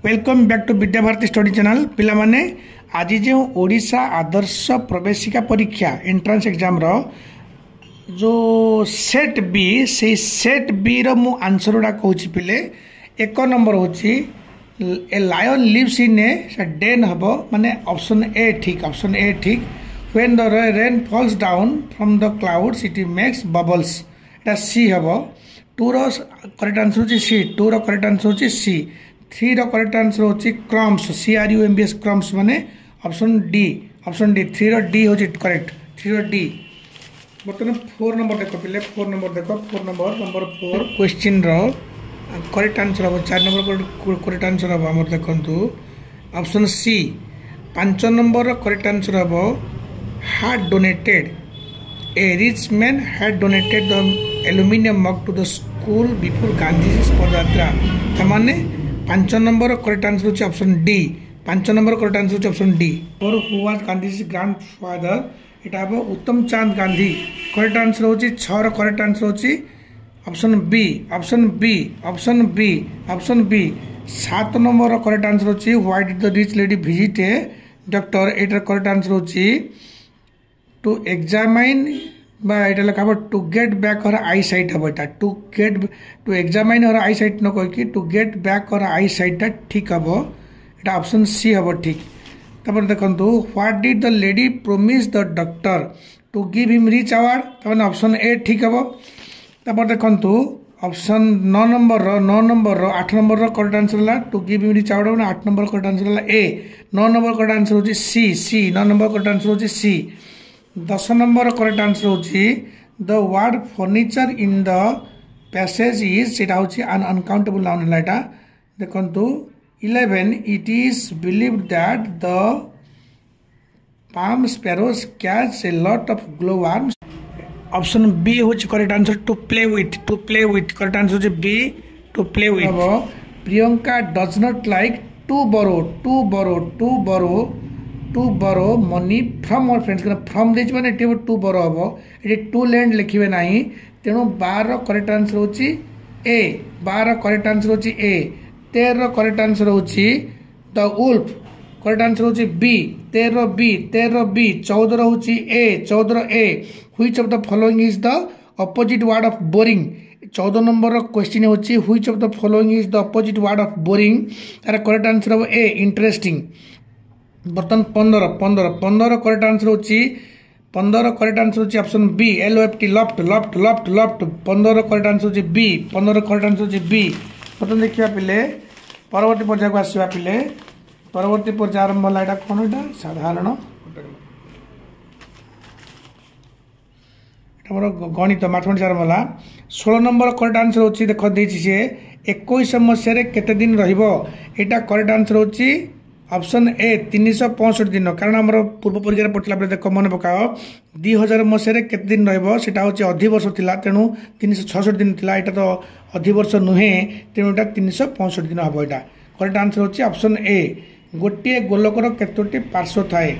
Welcome back to Vidya Bharati study channel पिला माने आज जो ओडिशा आदर्श प्रवेशिका परीक्षा एंट्रांस एग्जाम रो जो सेट बी से सेट बी रो मु आंसर गुड़ा कहूँ पिले एक नंबर होची a lion lives in a den हबो माने ऑप्शन ए ठीक when the rain falls down from the clouds it makes bubbles एटा सी हबो 2 रो करेक्ट आंसर होची सी 2 रो करेक्ट आंसर होची सी 3 रो करेक्ट आंसर होची क्रम्स CRUMBS क्रम्स माने ऑप्शन डी 3 रो डी होची करेक्ट 3 रो डी बर्तमान 4 नंबर देखो पिले 4 नंबर 4 क्वेश्चन रो करेक्ट आंसर हम 4 नंबर करेक्ट आंसर हम हमर देखंतु option C 5 number correct answer हम had donated a rich man had donated the aluminium mug to the school before Gandhi's पदयात्रा तमाने 5 नंबर करेक्ट आंसर होची option D 5 number correct answer होची option D और who was Gandhi's grandfather एटा हो Uttam Chand Gandhi correct answer होची 6 रो करेक्ट आंसर होची option B 7 number correct answer होची why did the rich lady visit a doctor एटा करेक्ट आंसर होची to examine to get back her eyesight हम यहाँ to examine her eyesight न कहीकि to get back her eyesight ठीक हम यहाँ ऑप्शन सी हम ठीक तब देखो what did the lady promise the doctor to give him rich award तब ऑप्शन ए ठीक हम तब देखो option 9 number 8 number correct answer है to give him rich award 8 number correct answer है ए 9 नंबर करेक्ट आंसर होची सी 9 number correct answer होची C 10 number correct answer होची the word furniture in the passage is सेटा होची an uncountable noun लाइटा देखंतु 11 it is believed that the palm sparrows catch a lot of glowworms option B होची correct answer to play with correct answer होची B to play with Priyanka does not like to borrow money from our friends from देच माने एटी to borrow हबो eighty two land लिखिबे नाही तेनु 12 correct answer होची ए 12 correct answer होची ए 13 करेक्ट आंसर होची द वुल्फ करेक्ट आंसर होची बी 13 बी 14 होची A 14 A which of the following is the opposite word of boring 14 number question होची which of the following is the opposite word of boring तार correct answer हो A interesting बर्तन 15 correct answer होची 15 correct answer होची option B LOFT loft 15 correct answer होची B 15 correct answer होची B बर्तन देखिया पिले परवर्ती पर्याय को आसीबा पिले परवर्ती पर्याय आरंभ होला एटा कोन एटा साधारण हमर गणित मैथमेटिक्स आरंभ होला 16 नंबर करेक्ट आंसर होची देखो देछि से 21 मसिया रे केते दिन रहइबो एटा करेक्ट आंसर होची ऑप्शन ए 365 दिन कारण आम पूर्व परीक्षा पढ़ला बेले देख मन पकाओ 2000 मसीह केते दिन रहा हूँ अधिवर्ष था तेणु 366 दिन था यहाँ तो अधिवर्ष नुहे तेणु यहाँ 365 दिन हम यहाँ करेक्ट आंसर होची ऑप्शन ए गोटे गोलकर केतोटी पार्श्व थाए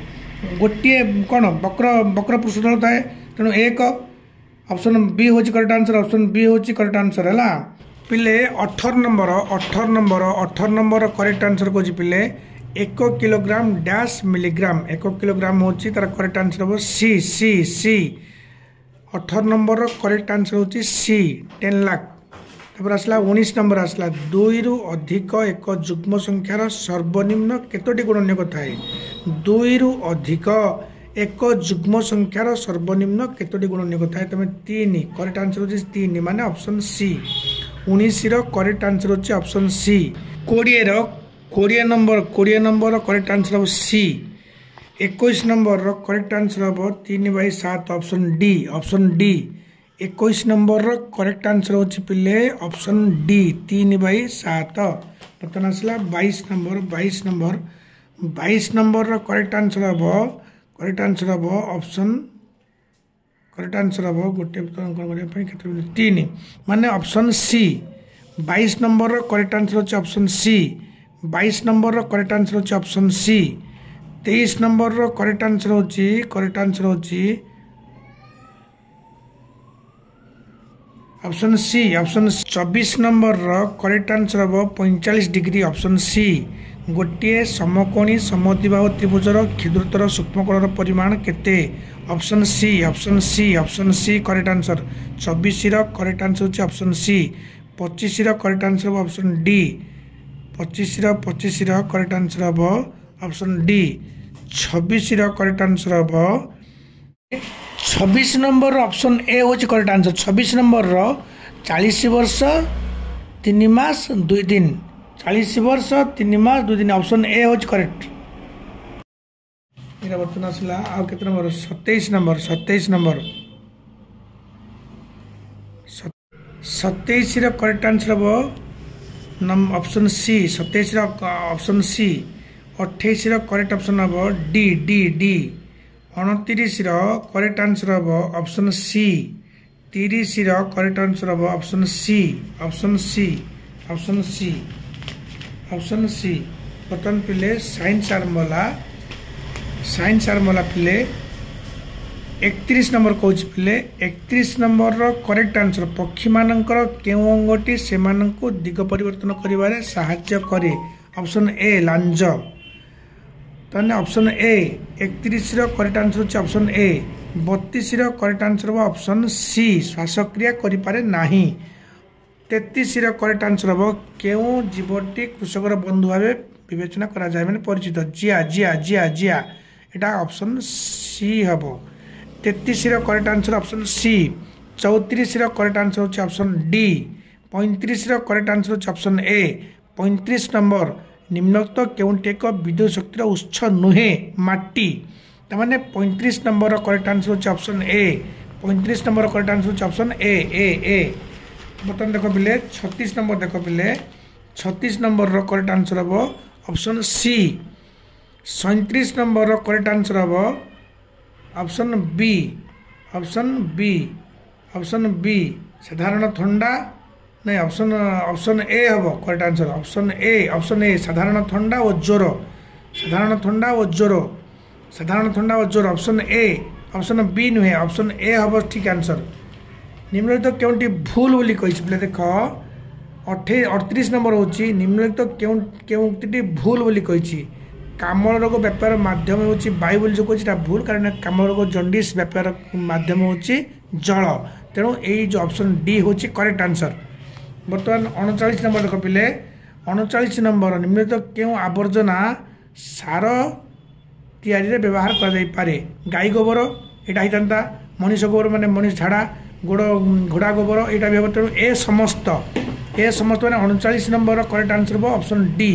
गोटे कौन वक्र पृष्ठतल थाए तेणु एक ऑप्शन बी हूँ करेक्ट आंसर ऑप्शन बी हूँ करेक्ट आंसर है पिले 18 नंबर करेक्ट आंसर को पिले 1 किलोग्राम डैश मिलीग्राम 1 किलोग्राम होची तार करेक्ट आंसर हो सी 18 नंबर करेक्ट आंसर होची सी 10 लाख तापर आसला 19 नंबर आसला 2 रु अधिक एक जुग्म संख्यार सर्वनिम्न केतोटी गुणनीयक थाए 2 रु अधिक एक जुग्म संख्यार सर्वनिम्न केतोटी गुणनीयक थाए तमे 3 करेक्ट आंसर होची 3 माने ऑप्शन सी 19 रो करेक्ट आंसर होची option C 20 number correct answer हम सी 21 नंबर करेक्ट आंसर हम 3/7 option D 21 number correct answer होची पिले ऑप्शन डी 3/7 बर्तमान आसला 22 नंबर करेक्ट आंसर हम ऑप्शन करेक्ट आंसर हम गोटे 3 माने option C 22 number correct answer होची option C 22 number correct answer होची option C 23 number correct answer होची ऑप्शन सी। ऑप्शन 24 नंबर रो करेक्ट आंसर हम 45 डिग्री। Option C. गोटे समकोणी समद्विबाहु त्रिभुजर क्षुद्रतर सूक्ष्मकोणर परिमाण केते? Option C. Option C. Option C correct answer. 24 रो correct answer होची ऑप्शन सी। 25 रो करेक्ट आंसर हम ऑप्शन डी। 25 रो करेक्ट आंसर हम ऑप्शन डी। 26 रो करेक्ट आंसर हम 26 नंबर ऑप्शन ए हूँ करेक्ट आंसर। 26 नंबर 40 वर्ष 3 मास 2 दिन। 40 वर्ष 3 मास 2 दिन ऑप्शन ए हूँ करेक्ट। ये बर्तमान आसला आउ के नंबर 27 नंबर। 27 नंबर 27 रो करेक्ट आंसर हम ऑप्शन सी। 27 रो ऑप्शन सी। 28 रो करेक्ट ऑप्शन हम डी डी डी। 29 रो करेक्ट आंसर हम ऑप्शन सी। 30 रो करेक्ट आंसर हम option C. Option C. Option C. Option C. बर्तमान पिले साइंस आरमला पिले 31 नंबर कौच पिले 31 नंबर रो करेक्ट आंसर पक्षी मानकर केउ अंगटी से माननको दिग परिवर्तन करिवारे सहायता करे? Option A lungs. ताने ऑप्शन ए 31 रो करेक्ट आंसर होची ऑप्शन ए। 32 रो करेक्ट आंसर हो ऑप्शन सी श्वासक्रिया करि पारे नाही। 33 रो करेक्ट आंसर हो केउ जीवटी कृषकर बंधु भावे विवेचना करा जाय माने परिचित? जिया जिया जिया जिया एटा ऑप्शन सी हबो। 33 रो करेक्ट आंसर ऑप्शन सी। 34 रो करेक्ट आंसर होची ऑप्शन डी। 35 रो करेक्ट आंसर होची ऑप्शन ए। 35 नंबर निम्नोक्त केउंटे एक विद्युत शक्तिर उत्स नुहे माटी? तमाने 35 नंबर करेक्ट आंसर होची ऑप्शन ए। 35 नंबर करेक्ट आंसर होची ऑप्शन ए ए ए। बर्तमान देखो पिले 36 नंबर देखो पिले 36 नंबर रो करेक्ट आंसर हम ऑप्शन सी। 37 नंबर रो करेक्ट आंसर हम option B. Option B. Option B साधारण थंडा नहीं ऑप्शन ए हम करेक्ट आंसर। ऑप्शन ए साधारण थंडा और ज्वर। साधारण थंडा और ज्वर। साधारण थंडा और ज्वर ऑप्शन ए। ऑप्शन बी नुहे ऑप्शन ए हम ठीक आंसर। निम्नलिखित केउंटी भूल बोली कहिछि बोले देख 38 नंबर होची निम्नलिखित केउंटी भूल बोली कहिछि? कामल रोग व्यापार माध्यम होची वायु बोली जो कहिछि भूल कारण कामल रोग जंडिस व्यापार माध्यम होची जल। तेणु यही जो ऑप्शन डी होची करेक्ट आंसर। बर्तमान 39 नंबर देख पिले 39 नंबर निम्नलिखित केउ आवर्जना सार तैयारी व्यवहार करा जाई पारे? गाई गोबर एटा हितांता। मनीष गोबर माने मनीष झाड़ा घोड़ा गोबर एटा भी हम। तेणु ए समस्त माने 39 नंबर करेक्ट आंसर हो option D.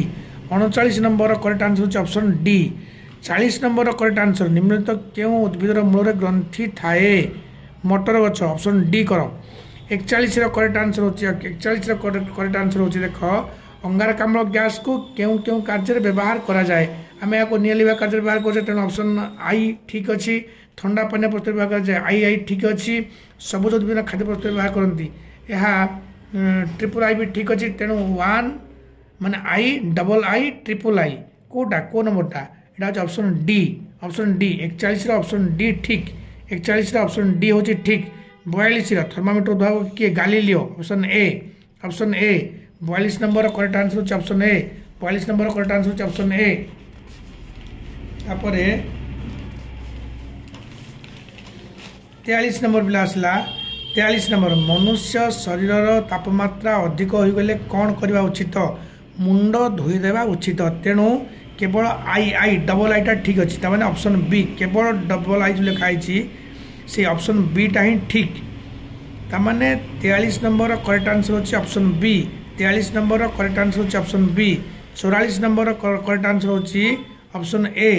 39 number correct answer होची option D. 40 number correct answer निम्नलिखित केउ उद्भिदर मूल ग्रंथि थाए? मटर गछ ऑप्शन डी करो। 41 करेक्ट आंसर होची 41 करेक्ट आंसर होची देख अंगारकाम्ल गैस को केउ केउ कार्य व्यवहार करा जाए? आमे याको नियलिवा कार्य व्यवहार कर तेणु ऑप्शन आई ठीक अच्छी। ठंडा पानी प्रस्तुत व्यवहार कर आई ठीक अच्छी। सबुज उद्भिद खाद्य प्रस्तुत व्यवहार करती ट्रिपल आई भी ठीक अच्छी। तेणु 1 माने I double I triple I कोटा को नंबरटा एटा होची option D. Option D 41 option D ठीक। 41 ऑप्शन डी होची ठीक। 42 थर्मामीटर उद्भावक किए? Galileo option A. Option A 42 number correct answer होची option A. 42 number correct answer होची ऑप्शन ए। तापरे 43 नंबर पिला आसला 43 नंबर मनुष्य शरीर तापमात्रा अधिक हो गले कौन करवा उचित? मुंड धोईदेवा उचित। तेणु केवल आई डबल आईटा ठीक अच्छी तमाने ऑप्शन बी केवल डबल आई जो लिखाई से ऑप्शन बीटा ही ठीक। तमाने 43 नंबर करेक्ट आंसर होची option B. 43 number correct answer होची option B. 44 number correct answer होची ऑप्शन ए।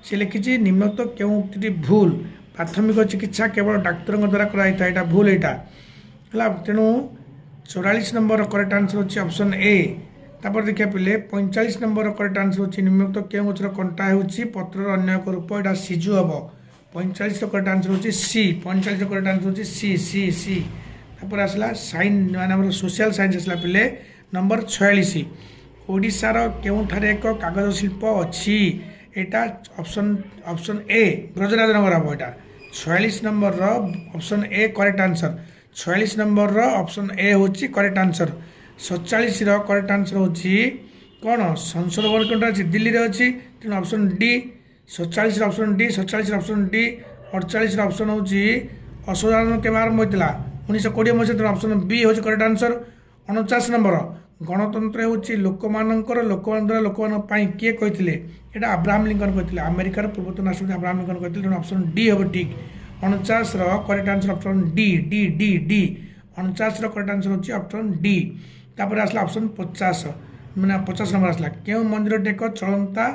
से लिखी निम्नलिखित केउ उक्ति भूल? प्राथमिक चिकित्सा केवल डाक्तर द्वारा कराई था भूल यहाँ। तेणु 44 नंबर करेक्ट आंसर होची ऑप्शन ए। तापर देखिए पिले 45 नंबर करेक्ट आंसर होची निम्नलिखित केउ गछर कंटा होची पत्रर अन्य एक रूप एटा सिजु हबो? 45 करेक्ट आंसर होची सी। 45 करेक्ट आंसर होची सी सी सी। तापर आसला साइन माने हमर सोशल साइंस आसला पिले नंबर 46 ओडिशार केउठारे एक कागज शिल्प अछि? एटा ऑप्शन ए ब्रजराज नगर हम। एटा 46 number option A correct answer. 46 number option A होची करेक्ट आंसर 47 रो करेक्ट आंसर होची कौन संसद भवन कोनटा अछि दिल्ली रे अछि तेणु ऑप्शन डी 47 रो ऑप्शन डी 47 रो ऑप्शन डी 48 रो ऑप्शन होची अशोक आंदोलन केबे आरंभ होइतिला 1920 मसीहा तेणु ऑप्शन बी होची करेक्ट आंसर 49 नंबर गणतंत्र होची लोकमानंकर लोकमान पई के कहिथिले एटा अब्राहम लिंकन कहिथिले अमेरिकार पूर्वतन राष्ट्रपति अब्राहम लिंकन कहिथिले तेणु ऑप्शन डी होबो ठीक 49 रो correct answer option D D D D 49 रो करेक्ट आंसर होची ऑप्शन डी तापर आसला ऑप्शन 50 माने 50 नंबर आसला केउ मंदिर टेक चलंता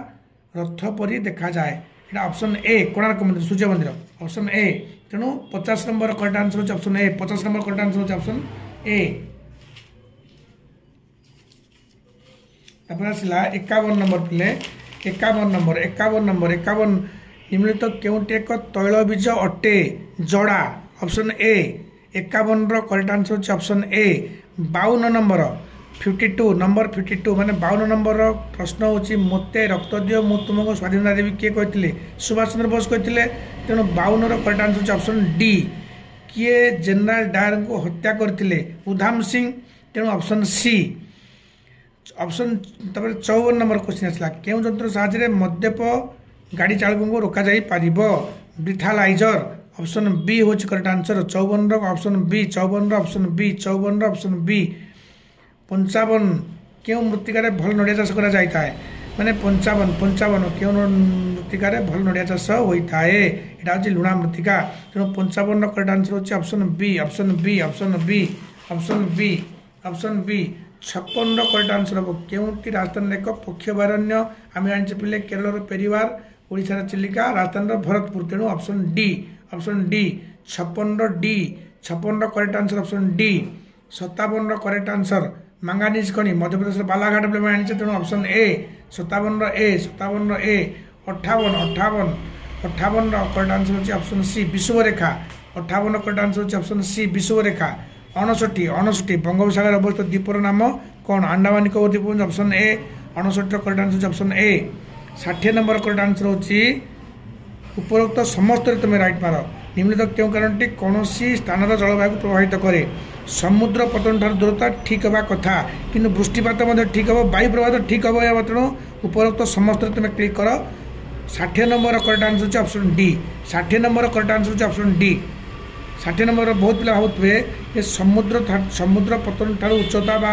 रथ परी देखा जाए एटा ऑप्शन ए कोणार्क मंदिर सूर्य मंदिर ऑप्शन ए तेणु 50 नंबर करेक्ट आंसर होची ऑप्शन ए 50 नंबर करेक्ट आंसर होची ऑप्शन ए तापर आसला 51 नंबर पिले 51 निम्नलिखित केउटी एक तैलबीज अटे जड़ा ऑप्शन ए 51 रो करेक्ट आंसर होची ऑप्शन ए 52 नंबर 52 माने 52 नंबर प्रश्न होची मते रक्त दियो मु तुमको स्वाधीनता देवी के कहथिले सुभाष चंद्र बोस कहथिले तेणु 52 रो करेक्ट आंसर होची ऑप्शन डी किए जनरल डायर को हत्या करथिले उधम सिंह तेणु ऑप्शन सी ऑप्शन तब 54 नंबर क्वेश्चन आसला केउ जंत्र साहाय्य मद्यप गाड़ी चालकों को रोका जाई पारिबो ब्रिथालाइजर ऑप्शन बी होच करेक्ट आंसर 54 रो ऑप्शन बी 54 रो ऑप्शन बी 54 रो ऑप्शन बी 55 केउ मृत्तिकार भल नडिया चाष करा जायता है माने 55 केउ मृत्तिकार भल नडिया चाष होइता है एटा होची लुणा मृत्तिका तेणु 55 रो करेक्ट आंसर होची option B option B option B option B option B 56 रो करेक्ट आंसर हो केउटी राजस्थान एक पक्षीअभयारण्य आम जानी पिले केरल पेरिवार ओडिशा चिलिका राजस्थान भरतपुर तेणु ऑप्शन डी 56 डी 56 रो करेक्ट आंसर ऑप्शन डी 57 रो करेक्ट आंसर मंगानीज खनि मध्यप्रदेश बालाघाट पे जानी तेणु ऑप्शन ए 57 रो ए 58 रो करेक्ट आंसर होची ऑप्शन सी विषुवरेखा 58 रो करेक्ट आंसर होची ऑप्शन सी विषुवरेखा 59 बंगोपसागर अवस्थित द्वीपर नाम कौन अंडमान निकोबार द्वीपपुंज ऑप्शन ए 59 रो correct answer option A 60 number correct answer होची उपरोक्त समस्त तुम राइट मार निम्नलिखित क्यों कारणटी कौन स्थान जलवायु को प्रभावित करे समुद्र पतन ठार दूरता ठीक हवा कथा किंतु वृष्टिपात ठीक हम वायु प्रभाव ठीक हम तेणु उपरोक्त समस्त तुम क्लिक कर 60 नंबर करेक्ट आंसर होची option D 60 number correct answer होची ऑप्शन डी 60 नंबर बहुत पिला भावुए ये समुद्र पतन ठार उच्चता बा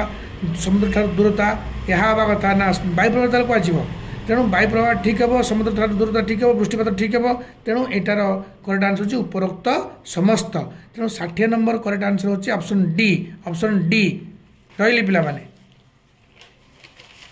समुद्र ठार दूरता यह हवा कथा ना वायु प्रभाव कह तेणु वायु प्रभाव ठीक हम समुद्र ठार दूरता ठीक हम वृष्टिपात ठीक हम तेणु एटार करेक्ट आंसर होची उपरोक्त समस्त तेणु 60 नंबर करेक्ट आंसर होची ऑप्शन डी रही पिला माने।